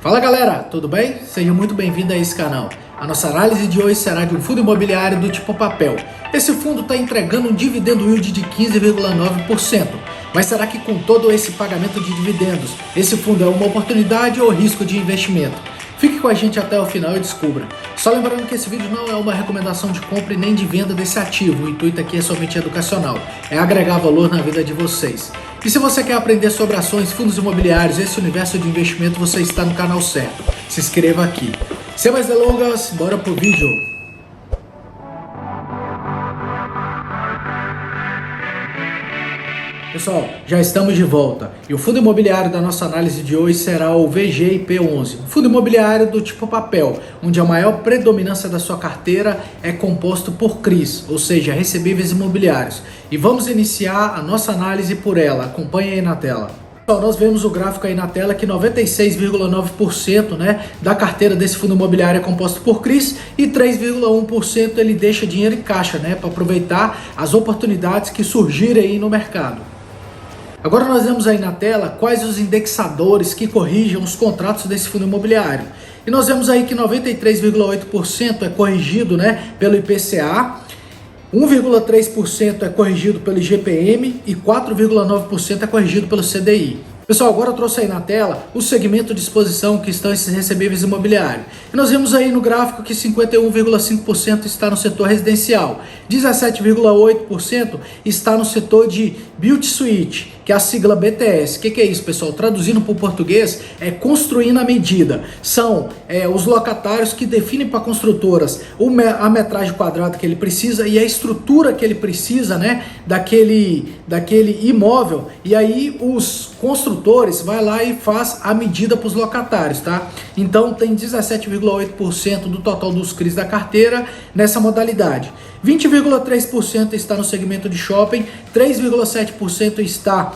Fala galera, tudo bem? Seja muito bem-vindo a esse canal. A nossa análise de hoje será de um fundo imobiliário do tipo papel. Esse fundo está entregando um dividendo yield de 15,9%. Mas será que com todo esse pagamento de dividendos, esse fundo é uma oportunidade ou risco de investimento? Fique com a gente até o final e descubra. Só lembrando que esse vídeo não é uma recomendação de compra e nem de venda desse ativo. O intuito aqui é somente educacional, é agregar valor na vida de vocês. E se você quer aprender sobre ações, fundos imobiliários, esse universo de investimento, você está no canal certo. Se inscreva aqui. Sem mais delongas, bora pro vídeo. Pessoal, já estamos de volta e o fundo imobiliário da nossa análise de hoje será o VGIP11, um fundo imobiliário do tipo papel, onde a maior predominância da sua carteira é composto por CRIs, ou seja, recebíveis imobiliários. E vamos iniciar a nossa análise por ela, acompanhe aí na tela. Pessoal, nós vemos o gráfico aí na tela que 96,9% da carteira desse fundo imobiliário é composto por CRIs e 3,1% ele deixa dinheiro em caixa para aproveitar as oportunidades que surgirem aí no mercado. Agora nós vemos aí na tela quais os indexadores que corrigem os contratos desse fundo imobiliário. E nós vemos aí que 93,8% é corrigido pelo IPCA, 1,3% é corrigido pelo IGPM e 4,9% é corrigido pelo CDI. Pessoal, agora eu trouxe aí na tela o segmento de exposição que estão esses recebíveis imobiliários. E nós vemos aí no gráfico que 51,5% está no setor residencial, 17,8% está no setor de Build to Suit, que é a sigla BTS. O que é isso, pessoal? Traduzindo para o português, é construir na medida. São os locatários que definem para construtoras a metragem quadrada que ele precisa e a estrutura que ele precisa daquele imóvel. E aí os construtores vai lá e faz a medida para os locatários, tá? Então tem 17,8% do total dos CRIs da carteira nessa modalidade. 20,3% está no segmento de shopping, 3,7% está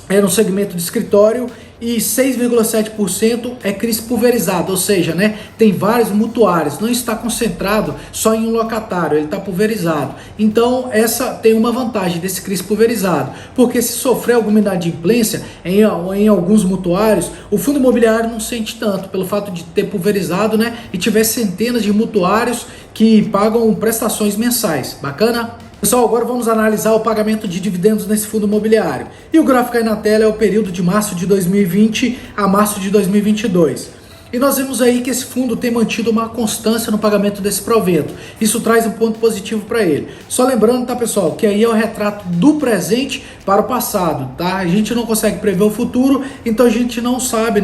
no segmento de escritório e 6,7% é CRIs pulverizado, ou seja, tem vários mutuários, não está concentrado só em um locatário, ele está pulverizado. Então essa tem uma vantagem desse CRIs pulverizado, porque se sofrer alguma inadimplência em alguns mutuários, o fundo imobiliário não sente tanto, pelo fato de ter pulverizado e tiver centenas de mutuários que pagam prestações mensais. Bacana? Pessoal, agora vamos analisar o pagamento de dividendos nesse fundo imobiliário. E o gráfico aí na tela é o período de março de 2020 a março de 2022. E nós vemos aí que esse fundo tem mantido uma constância no pagamento desse provento. Isso traz um ponto positivo para ele. Só lembrando, tá, pessoal, que aí é o retrato do presente para o passado, tá? A gente não consegue prever o futuro, então a gente não sabe,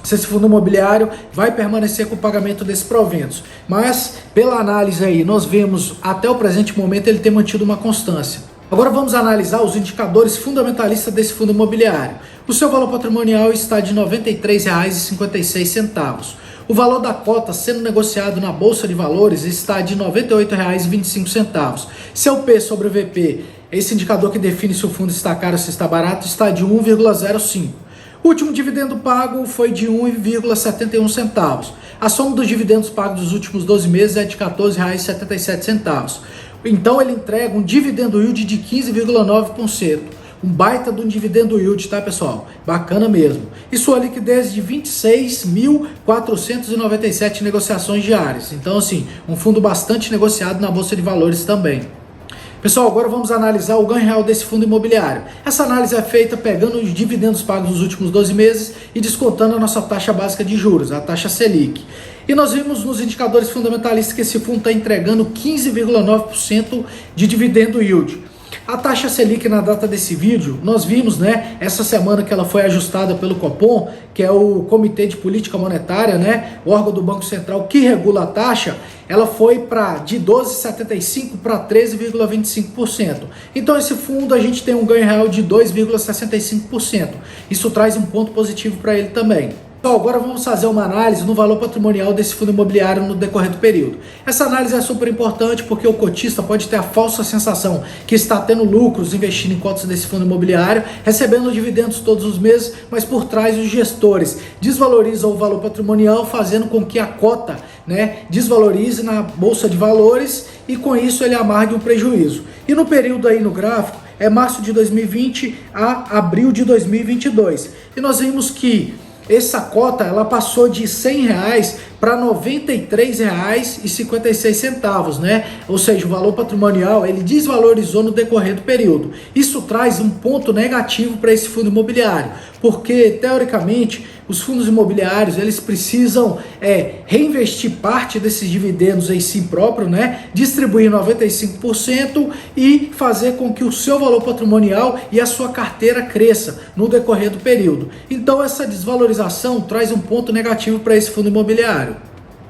se esse fundo imobiliário vai permanecer com o pagamento desses proventos. Mas, pela análise aí, nós vemos até o presente momento ele ter mantido uma constância. Agora vamos analisar os indicadores fundamentalistas desse fundo imobiliário. O seu valor patrimonial está de R$ 93,56. O valor da cota sendo negociado na Bolsa de Valores está de R$ 98,25. Seu P sobre o VP, esse indicador que define se o fundo está caro ou se está barato, está de 1,05. O último dividendo pago foi de 1,71. A soma dos dividendos pagos dos últimos 12 meses é de R$ 14,77. Então ele entrega um dividendo yield de 15,9%. Um baita de um dividendo yield, tá, pessoal? Bacana mesmo. E sua liquidez de 26.497 negociações diárias. Então, assim, um fundo bastante negociado na Bolsa de Valores também. Pessoal, agora vamos analisar o ganho real desse fundo imobiliário. Essa análise é feita pegando os dividendos pagos nos últimos 12 meses e descontando a nossa taxa básica de juros, a taxa Selic. E nós vimos nos indicadores fundamentalistas que esse fundo está entregando 15,9% de dividendo yield. A taxa Selic na data desse vídeo, nós vimos essa semana que ela foi ajustada pelo Copom, que é o Comitê de Política Monetária, o órgão do Banco Central que regula a taxa, ela foi de 12,75% para 13,25%. Então esse fundo a gente tem um ganho real de 2,65%. Isso traz um ponto positivo para ele também. Então agora vamos fazer uma análise no valor patrimonial desse fundo imobiliário no decorrer do período. Essa análise é super importante porque o cotista pode ter a falsa sensação que está tendo lucros investindo em cotas desse fundo imobiliário, recebendo dividendos todos os meses, mas por trás os gestores desvalorizam o valor patrimonial, fazendo com que a cota desvalorize na Bolsa de Valores e com isso ele amargue um prejuízo. E no período aí no gráfico é março de 2020 a abril de 2022. E nós vimos que essa cota ela passou de R$100 para R$ 93,56, né? Ou seja, o valor patrimonial ele desvalorizou no decorrer do período. Isso traz um ponto negativo para esse fundo imobiliário, porque teoricamente os fundos imobiliários eles precisam reinvestir parte desses dividendos em si próprio, né? Distribuir 95% e fazer com que o seu valor patrimonial e a sua carteira cresça no decorrer do período. Então essa desvalorização traz um ponto negativo para esse fundo imobiliário.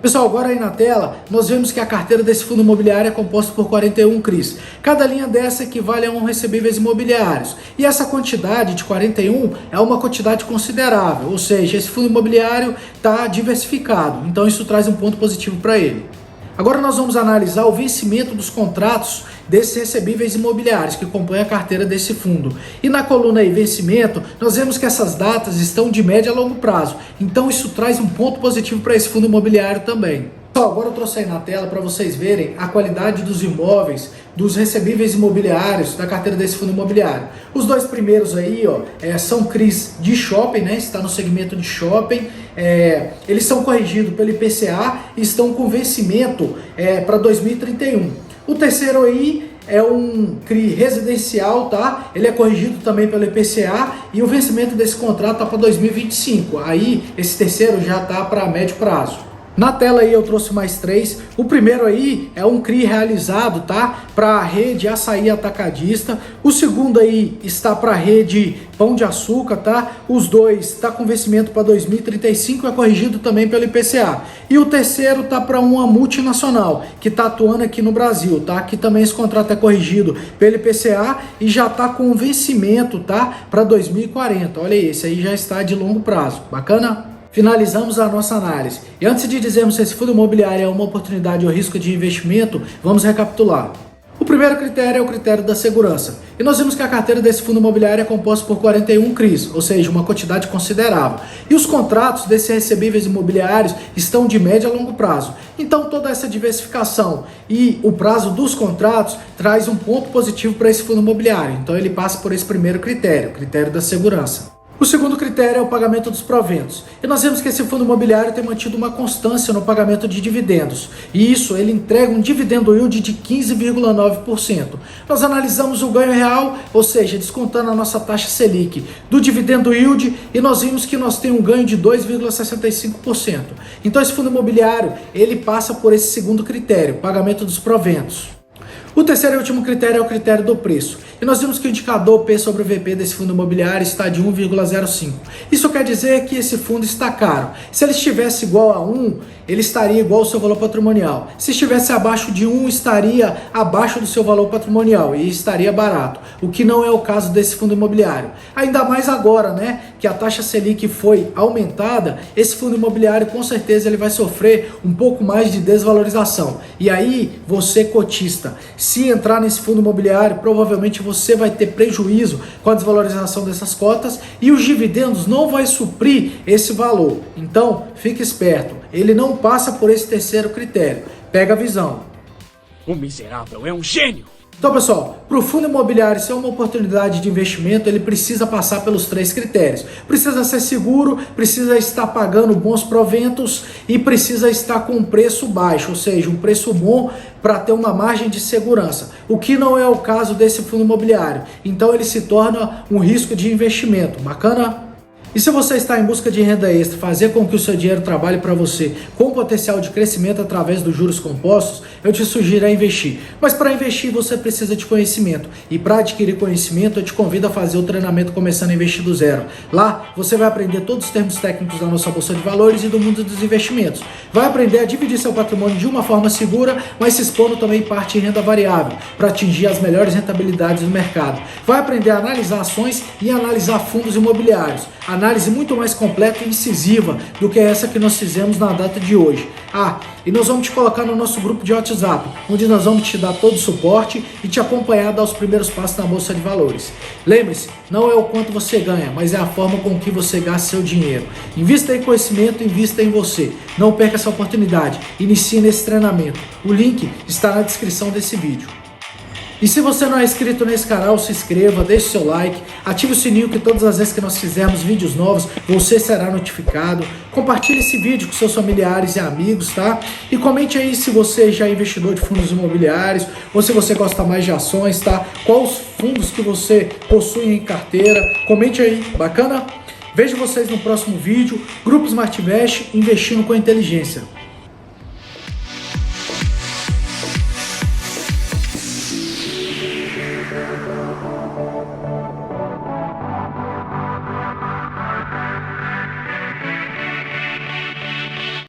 Pessoal, agora aí na tela, nós vemos que a carteira desse fundo imobiliário é composta por 41 CRIs. Cada linha dessa equivale a um recebíveis imobiliários. E essa quantidade de 41 é uma quantidade considerável, ou seja, esse fundo imobiliário está diversificado. Então isso traz um ponto positivo para ele. Agora nós vamos analisar o vencimento dos contratos desses recebíveis imobiliários que compõem a carteira desse fundo. E na coluna aí, vencimento, nós vemos que essas datas estão de médio a longo prazo. Então isso traz um ponto positivo para esse fundo imobiliário também. Agora eu trouxe aí na tela para vocês verem a qualidade dos imóveis, dos recebíveis imobiliários da carteira desse fundo imobiliário. Os dois primeiros aí, são CRIs de shopping, né? Está no segmento de shopping. Eles são corrigidos pelo IPCA e estão com vencimento para 2031. O terceiro aí é um CRI residencial, tá? Ele é corrigido também pelo IPCA e o vencimento desse contrato está para 2025. Aí esse terceiro já está para médio prazo. Na tela aí eu trouxe mais três. O primeiro aí é um CRI realizado, tá? Para a rede Açaí Atacadista. O segundo aí está para a rede Pão de Açúcar, tá? Os dois está com vencimento para 2035, é corrigido também pelo IPCA. E o terceiro tá para uma multinacional que está atuando aqui no Brasil, tá? Que também esse contrato é corrigido pelo IPCA e já está com vencimento, tá? Para 2040. Olha aí, esse aí já está de longo prazo. Bacana? Finalizamos a nossa análise. E antes de dizermos se esse fundo imobiliário é uma oportunidade ou risco de investimento, vamos recapitular. O primeiro critério é o critério da segurança. E nós vimos que a carteira desse fundo imobiliário é composta por 41 CRIs, ou seja, uma quantidade considerável. E os contratos desses recebíveis imobiliários estão de médio a longo prazo. Então toda essa diversificação e o prazo dos contratos traz um ponto positivo para esse fundo imobiliário. Então ele passa por esse primeiro critério, critério da segurança. O segundo critério é o pagamento dos proventos. E nós vemos que esse fundo imobiliário tem mantido uma constância no pagamento de dividendos. E isso, ele entrega um dividendo yield de 15,9%. Nós analisamos o ganho real, ou seja, descontando a nossa taxa Selic do dividendo yield, e nós vimos que nós temos um ganho de 2,65%. Então esse fundo imobiliário, ele passa por esse segundo critério, pagamento dos proventos. O terceiro e último critério é o critério do preço. E nós vimos que o indicador P sobre VP desse fundo imobiliário está de 1,05. Isso quer dizer que esse fundo está caro. Se ele estivesse igual a 1, ele estaria igual ao seu valor patrimonial. Se estivesse abaixo de 1, estaria abaixo do seu valor patrimonial e estaria barato, o que não é o caso desse fundo imobiliário. Ainda mais agora, né, que a taxa Selic foi aumentada, esse fundo imobiliário com certeza ele vai sofrer um pouco mais de desvalorização. E aí, você cotista, se entrar nesse fundo imobiliário, provavelmente você vai ter prejuízo com a desvalorização dessas cotas e os dividendos não vai suprir esse valor. Então, fique esperto, ele não passa por esse terceiro critério. Pega a visão. O miserável é um gênio! Então, pessoal, para o fundo imobiliário ser uma oportunidade de investimento, ele precisa passar pelos três critérios. Precisa ser seguro, precisa estar pagando bons proventos e precisa estar com um preço baixo, ou seja, um preço bom para ter uma margem de segurança, o que não é o caso desse fundo imobiliário. Então ele se torna um risco de investimento. Bacana? E se você está em busca de renda extra, fazer com que o seu dinheiro trabalhe para você com potencial de crescimento através dos juros compostos, eu te sugiro a investir. Mas para investir você precisa de conhecimento. E para adquirir conhecimento eu te convido a fazer o treinamento Começando a Investir do Zero. Lá você vai aprender todos os termos técnicos da nossa Bolsa de Valores e do mundo dos investimentos. Vai aprender a dividir seu patrimônio de uma forma segura, mas se expondo também parte em renda variável, para atingir as melhores rentabilidades do mercado. Vai aprender a analisar ações e analisar fundos imobiliários. Análise muito mais completa e incisiva do que essa que nós fizemos na data de hoje. E nós vamos te colocar no nosso grupo de WhatsApp, onde nós vamos te dar todo o suporte e te acompanhar a dar os primeiros passos na Bolsa de Valores. Lembre-se, não é o quanto você ganha, mas é a forma com que você gasta seu dinheiro. Invista em conhecimento, invista em você. Não perca essa oportunidade. Inicie nesse treinamento. O link está na descrição desse vídeo. E se você não é inscrito nesse canal, se inscreva, deixe seu like, ative o sininho que todas as vezes que nós fizermos vídeos novos, você será notificado. Compartilhe esse vídeo com seus familiares e amigos, tá? E comente aí se você já é investidor de fundos imobiliários, ou se você gosta mais de ações, tá? Quais os fundos que você possui em carteira? Comente aí, bacana? Vejo vocês no próximo vídeo. Grupo Smart Invest, investindo com inteligência.